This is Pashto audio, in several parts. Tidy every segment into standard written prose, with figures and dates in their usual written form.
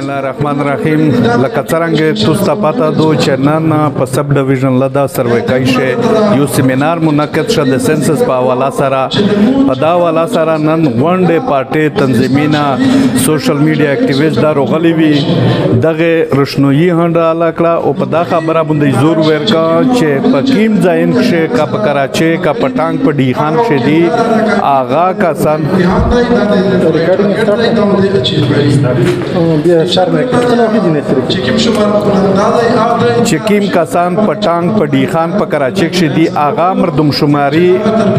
الله الرحمن الرحیم لکه څرنګه تاسو ته پته دو چې نن په سب ډیویژن لدا سرویکای شه یو سیمینار منعقد شو د سنسس په حواله سره په دا حواله سره نن ونډه پارټي تنظیمینا سوشل میډیا اکټیویسټ دا روغلی وی دغه رښنویی هنده لاکړه او په دا خبره باندې زور ورکا چې پکیم ځاین شه کا په کراچي کا پټانګ په ډی خان شه دی آغا کسان چکیم کسان پټانګ په ډی خان په کراچي کې دی آغا مردم شماري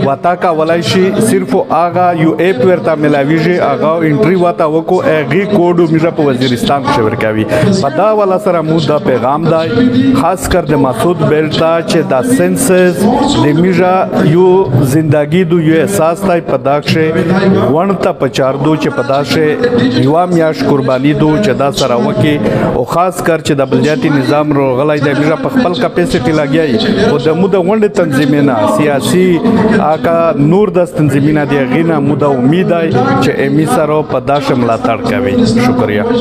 وتا کا ولای شي صرف آغا یو اپ ورته ملاویږي آغا انټری وتا وکو اغي کوډ میرا په وزیرستان کې ورکاوي پدا والا سره مو دا پیغام دی خاص کر د مسعود بیلتا چې دا سنسس د میرا یو زندگی دو یو احساس تای پداښه ونته پچاردو چې پداشه یو میاش قربانی دو چې دا سره وکي او خاص کر چې د بلجاتی نظام رو غلای د میرا په خپل کپاسټی لګیای او د مو د ونډه تنظیمینا سیاسي آکا نور د تنظیمینا دی غینا مو د امید چې امی سره په داشه ملاتړ کوي شکریا